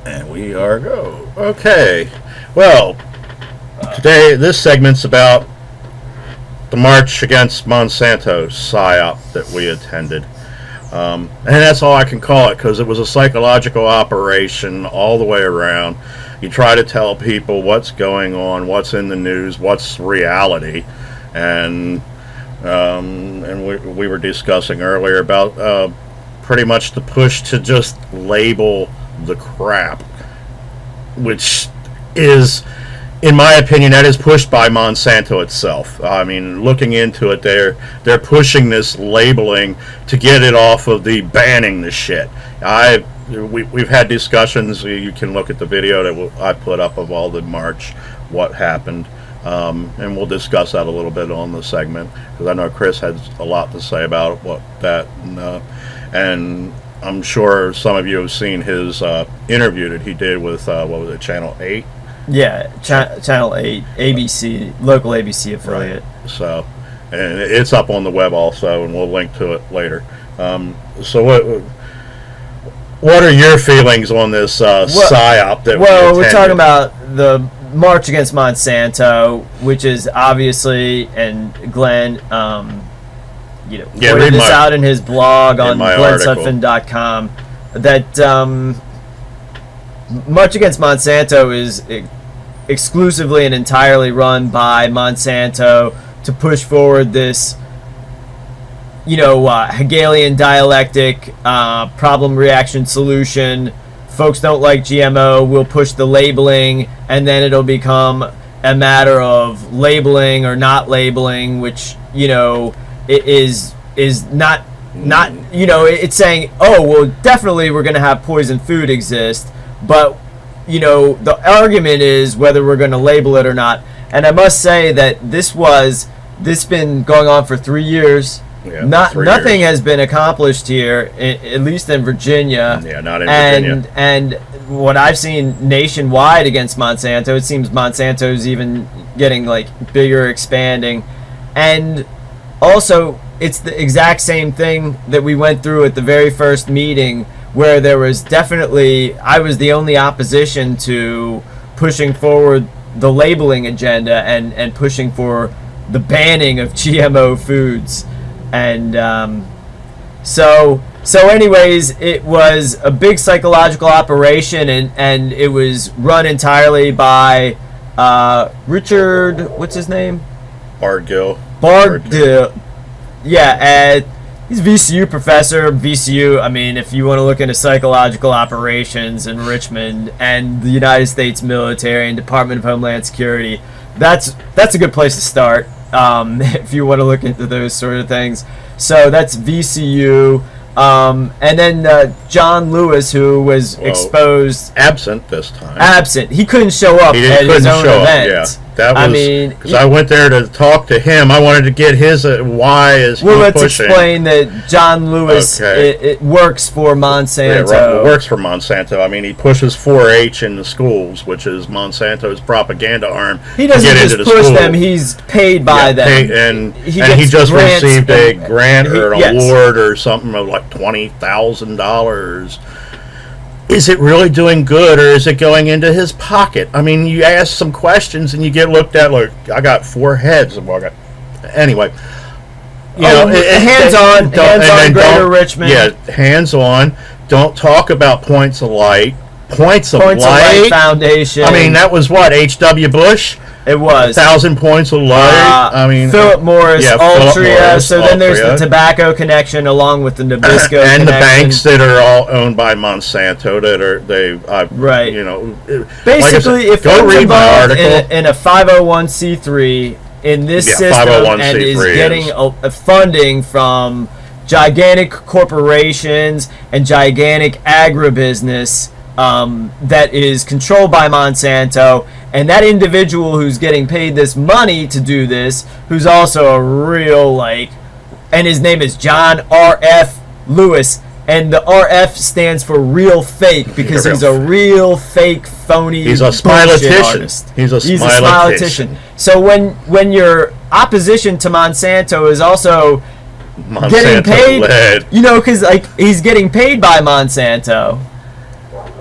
And we are go. Okay. Well, today this segment's about the march against Monsanto PSYOP that we attended. And that's all I can call it, because it was a psychological operation all the way around. You try to tell people what's going on, what's in the news, what's reality. And we were discussing earlier about pretty much the push to just label the crap, which is, in my opinion, that is pushed by Monsanto itself. I mean, looking into it, they're pushing this labeling to get it off of the banning the shit. We've had discussions. You can look at the video that I put up of all the march, what happened, and we'll discuss that a little bit on the segment, because I know Chris has a lot to say about that, and I'm sure some of you have seen his interview that he did with, what was it, Channel 8? Yeah, Channel 8, ABC, local ABC affiliate. Right. So, and it's up on the web also, and we'll link to it later. So what are your feelings on this PSYOP that we're talking about the March Against Monsanto, which is obviously, and Glenn pointed this out in his blog on glennsutphin.com, that March Against Monsanto is exclusively and entirely run by Monsanto to push forward this, Hegelian dialectic, problem, reaction, solution. Folks don't like GMO, we'll push the labeling, and then it'll become a matter of labeling or not labeling, which, it is not, it's saying, oh, well, definitely we're going to have poison food exist, but, the argument is whether we're going to label it or not. And I must say that this been going on for 3 years. Yeah, nothing has been accomplished here, at least in Virginia. Yeah, not in Virginia. And what I've seen nationwide against Monsanto, it seems Monsanto's even getting bigger, expanding. And also, it's the exact same thing that we went through at the very first meeting, where there was definitely, I was the only opposition to pushing forward the labeling agenda and pushing for the banning of GMO foods. And so anyways, it was a big psychological operation, and it was run entirely by Richard, what's his name? Bardgill. Yeah, he's a VCU professor. VCU, I mean, if you want to look into psychological operations in Richmond and the United States military and Department of Homeland Security, that's a good place to start. If you want to look into those sort of things. So that's VCU. And then John Lewis, who was exposed. Absent this time. Absent. He couldn't show up at his own event. That was, because I went there to talk to him. I wanted to get his why is he pushing. Well, let's explain that John Lewis it works for Monsanto. Yeah, works for Monsanto. I mean, he pushes 4-H in the schools, which is Monsanto's propaganda arm. He doesn't just push them; he's paid by them. And he just received a grant or an award or something of like $20,000. Is it really doing good, or is it going into his pocket? I mean, you ask some questions and you get looked at like, I got 4 heads. Anyway, hands-on, Greater Richmond. Yeah, hands-on. Don't talk about points of light. Points of Light Foundation. I mean, that was what, H.W. Bush? It was 1,000 points of light. I mean, Philip Morris, Altria. So then there's the tobacco connection, along with the Nabisco and connection. the banks that are all owned by Monsanto that are right. like Basically, said, if you're involved in a 501c3 in this system and is getting funding from gigantic corporations and gigantic agribusiness that is controlled by Monsanto. And that individual who's getting paid this money to do this, who's also a real, and his name is John R.F. Lewis, and the R.F. stands for real fake, because he's a real fake, phony He's a smiley-tician. He's a smiley-tician. So when your opposition to Monsanto is also getting paid, because he's getting paid by Monsanto.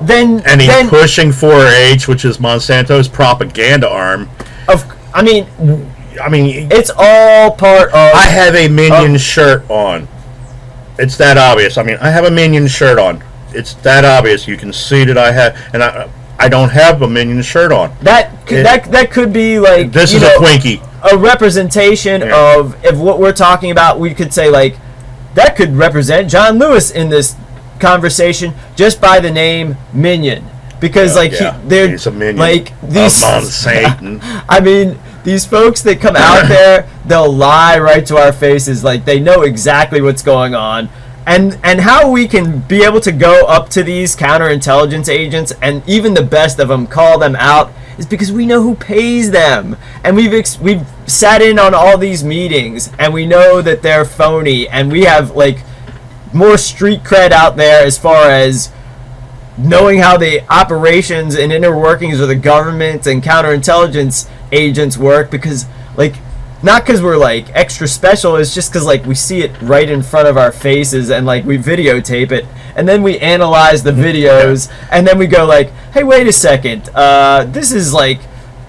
And he's pushing 4-H, which is Monsanto's propaganda arm. I mean, it's all part of. I have a Minion shirt on. It's that obvious. I mean, I have a Minion shirt on. It's that obvious. You can see that I have, and I don't have a Minion shirt on. That could be like this is a Twinkie. A representation of what we're talking about. We could say like that could represent John Lewis in this conversation just by the name Minion, because he's a minion, like these Monsanto. I mean, these folks that come out there, they'll lie right to our faces, like they know exactly what's going on. And how we can be able to go up to these counterintelligence agents and even the best of them call them out is because we know who pays them, and we've sat in on all these meetings and we know that they're phony, and we have like more street cred out there as far as knowing how the operations and inner workings of the government and counterintelligence agents work, because like not because we're like extra special, it's just because like we see it right in front of our faces and like we videotape it and then we analyze the videos and then we go like, hey, wait a second, this is like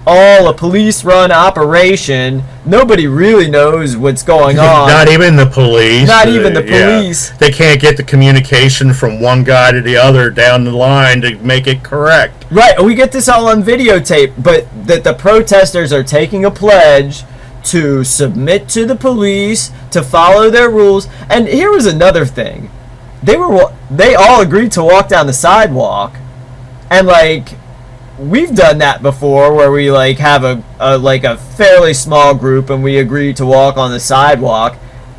all a police run operation. Nobody really knows what's going on. Not even the police. Not even the police. They can't get the communication from one guy to the other down the line to make it correct. Right, we get this all on videotape, but that the protesters are taking a pledge to submit to the police, to follow their rules. And here was another thing. They all agreed to walk down the sidewalk, and like we've done that before where we like have a fairly small group and we agree to walk on the sidewalk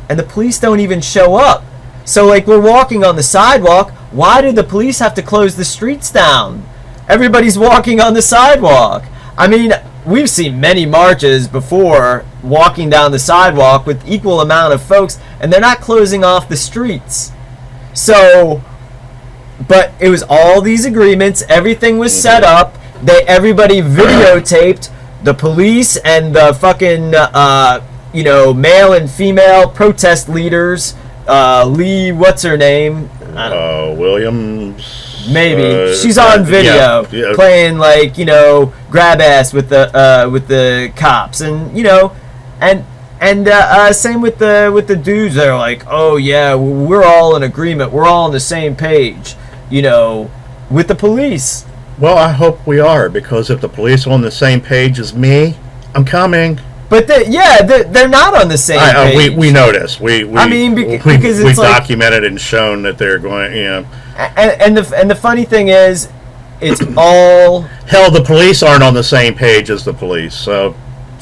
and the police don't even show up. So like we're walking on the sidewalk, why did the police have to close the streets down? Everybody's walking on the sidewalk. I mean, we've seen many marches before walking down the sidewalk with equal amount of folks and they're not closing off the streets. So, but it was all these agreements, everything was set up. Everybody videotaped the police and the fucking, male and female protest leaders. Lee, what's her name? Williams. Maybe she's on video playing like grab ass with the cops, and same with the dudes. They're like, oh yeah, we're all in agreement. We're all on the same page. With the police. Well, I hope we are, because if the police are on the same page as me, I'm coming. But they're not on the same page. We noticed. Because it's like, documented and shown that they're going. And the funny thing is, it's all hell. The police aren't on the same page as the police, so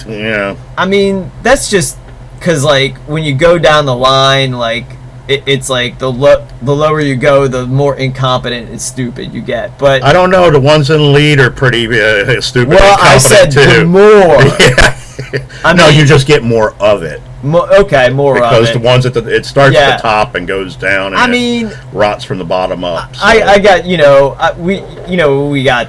yeah. I mean, that's just because like when you go down the line, like. It's like the lower you go, the more incompetent and stupid you get. But I don't know. The ones in the lead are pretty stupid. Well, and I said too. The more. No, you just get more of it. More of it. Because the ones it starts at the top and goes down. And it rots from the bottom up. So. I got we got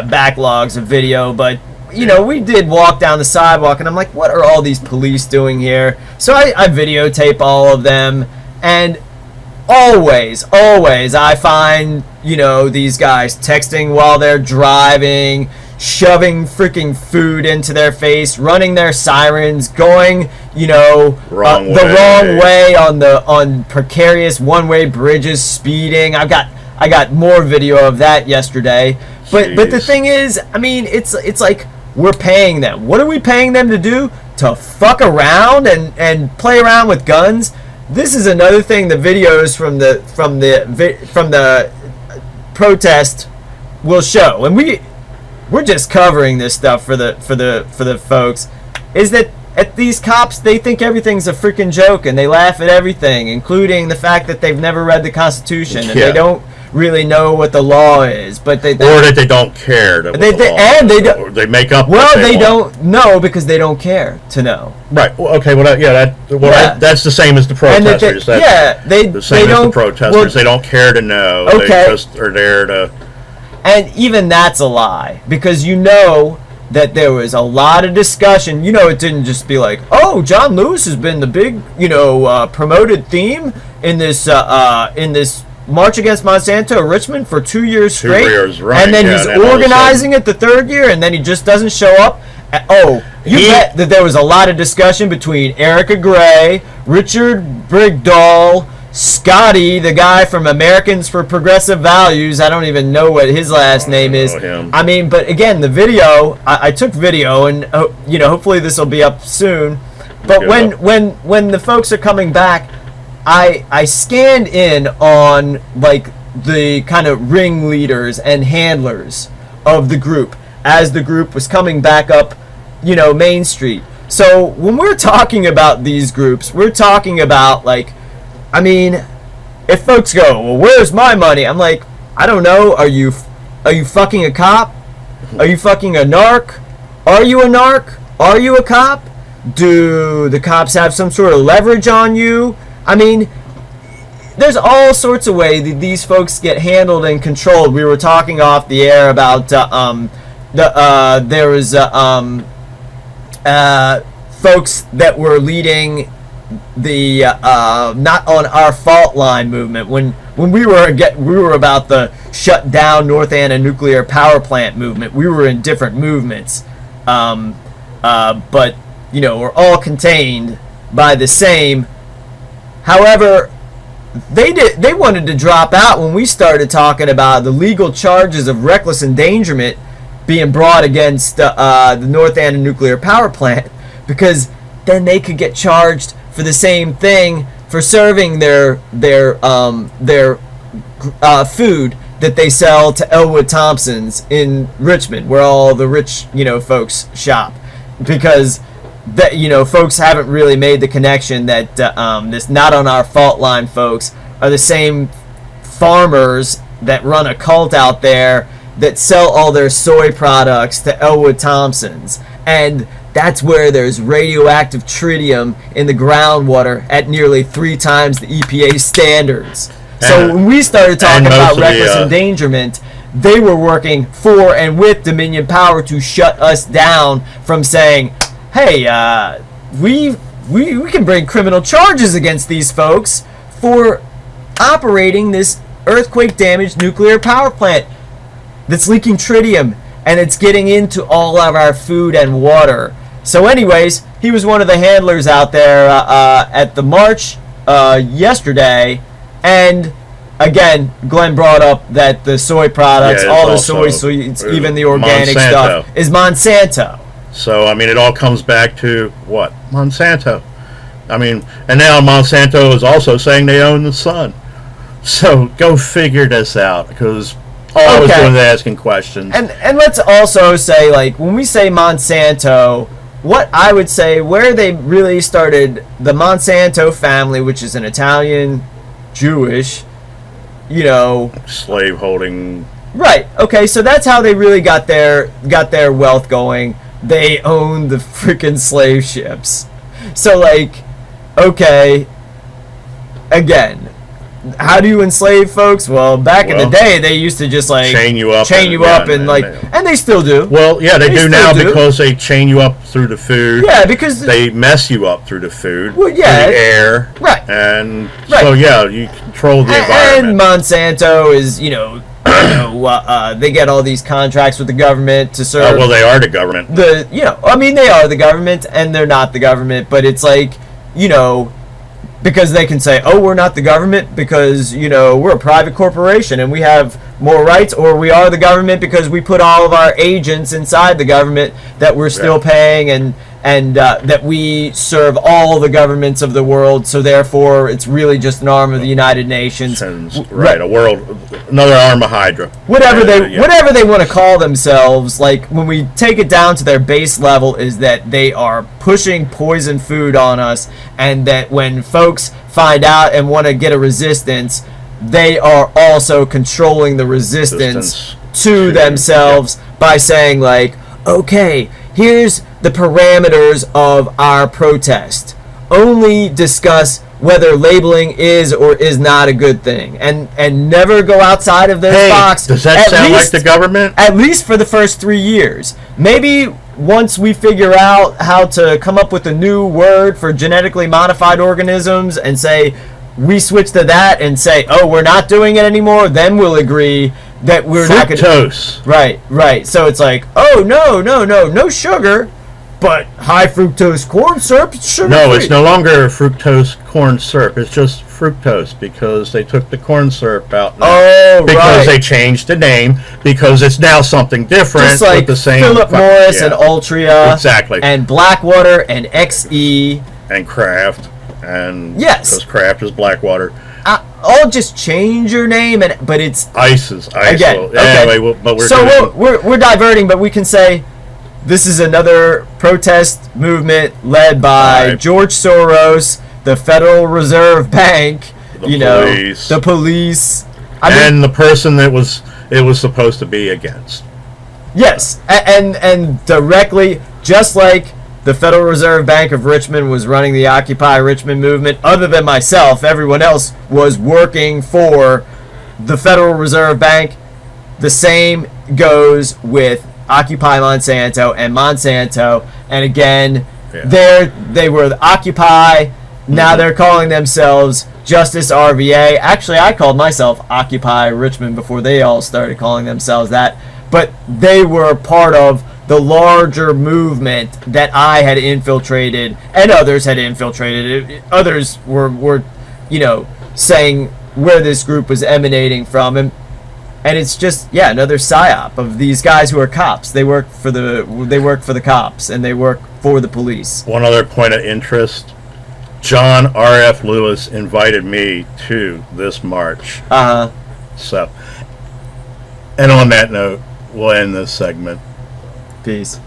backlogs of video, but. We did walk down the sidewalk, and I'm like, what are all these police doing here? So I videotape all of them. And always I find, these guys texting while they're driving, shoving freaking food into their face, running their sirens, going, the wrong way on precarious one-way bridges, speeding. I got more video of that yesterday. But the thing is, I mean, it's like we're paying them. What are we paying them to do? To fuck around and play around with guns? This is another thing. The videos from the protest will show, and we're just covering this stuff for the folks. Is that at these cops, they think everything's a freaking joke, and they laugh at everything, including the fact that they've never read the Constitution and they don't really know what the law is, but or that they don't care. They make up. Well, they don't know because they don't care to know. Right. Well, okay. That's the same as the protesters. The same as the protesters. They don't care to know. Okay. They just are there to. And even that's a lie, because that there was a lot of discussion. It didn't just be like, oh, John Lewis has been the big, promoted theme in this March Against Monsanto in Richmond for 2 years straight. 2 years, right. And then yeah, he's and then organizing it the third year, and then he just doesn't show up. You bet that there was a lot of discussion between Erica Gray, Richard Brigdahl, Scotty, the guy from Americans for Progressive Values. I don't even know what his last name is. Him. I mean, but again, the video, I took video, and hopefully this will be up soon. But when the folks are coming back, I scanned in on like the kind of ringleaders and handlers of the group as the group was coming back up, Main Street. So when we're talking about these groups, we're talking about like, I mean, if folks go, well, where's my money? I'm like, I don't know. Are you fucking a cop? Are you fucking a narc? Are you a narc? Are you a cop? Do the cops have some sort of leverage on you? I mean, there's all sorts of ways that these folks get handled and controlled. We were talking off the air about there was folks that were leading the not on our fault line movement when we were about the shut down North Anna nuclear power plant movement. We were in different movements, but we're all contained by the same. However, they wanted to drop out when we started talking about the legal charges of reckless endangerment being brought against the North Anna nuclear power plant, because then they could get charged for the same thing for serving their food that they sell to Elwood Thompson's in Richmond, where all the rich folks shop, because that folks haven't really made the connection that this not on our fault line folks are the same farmers that run a cult out there that sell all their soy products to Elwood Thompson's, and that's where there's radioactive tritium in the groundwater at nearly 3 times the EPA standards. So when we started talking about reckless endangerment, they were working for and with Dominion Power to shut us down from saying, hey, we can bring criminal charges against these folks for operating this earthquake-damaged nuclear power plant that's leaking tritium, and it's getting into all of our food and water. So anyways, he was one of the handlers out there at the march yesterday, and again, Glenn brought up that the soy products, all the soy seeds, even the organic stuff, is Monsanto. So, I mean, it all comes back to what? Monsanto. I mean, and now Monsanto is also saying they own the sun. So, go figure this out, because all I was doing is asking questions. And let's also say, like, when we say Monsanto, what I would say, where they really started, the Monsanto family, which is an Italian, Jewish, slave holding. Right. Okay, so that's how they really got their wealth going. They own the freaking slave ships. So, like, okay, again, how do you enslave folks? Well, back in the day, they used to just like chain you up, and they still do. Well, yeah, they do now because they chain you up through the food. Yeah, because they mess you up through the food, through the air, right? And so you control the environment. And Monsanto is, they get all these contracts with the government to serve. Well, they are the government. They are the government, and they're not the government, but it's like, because they can say, oh, we're not the government because, we're a private corporation and we have more rights, or we are the government because we put all of our agents inside the government that we're still paying, and that we serve all the governments of the world, so therefore it's really just an arm of the United Nations. Right, another arm of Hydra. Whatever they want to call themselves, like when we take it down to their base level, is that they are pushing poison food on us, and that when folks find out and want to get a resistance, they are also controlling the resistance to themselves by saying, like, okay, here's the parameters of our protest. Only discuss whether labeling is or is not a good thing, and never go outside of this box. Does that sound like the government? At least for the first 3 years. Maybe once we figure out how to come up with a new word for genetically modified organisms and say, we switch to that and say, oh, we're not doing it anymore, then we'll agree that we're not going to. Fructose. Right. So it's like, oh, no sugar, but high fructose corn syrup, it's sugar. No, it's no longer fructose corn syrup. It's just fructose because they took the corn syrup out now. Oh, because right. they changed the name because it's now something different Just like with the same Philip Morris and Altria. Exactly. And Blackwater and XE. And Kraft. And yes. Because Kraft is Blackwater. I'll just change your name, but it's ISIS. again. Okay. Anyway, but we're diverting, but we can say this is another protest movement led by George Soros, the Federal Reserve Bank, the police, and the person that it was supposed to be against. Yes, and directly, just like the Federal Reserve Bank of Richmond was running the Occupy Richmond movement, other than myself, everyone else was working for the Federal Reserve Bank. The same goes with Occupy Monsanto and Monsanto. And again, they were the Occupy. Now they're calling themselves Justice RVA. Actually, I called myself Occupy Richmond before they all started calling themselves that. But they were part of the larger movement that I had infiltrated and others had infiltrated. Others were saying where this group was emanating from. And it's just, another psyop of these guys who are cops. They work for the cops and they work for the police. One other point of interest, John R.F. Lewis invited me to this march. So, and on that note, we'll end this segment. Peace.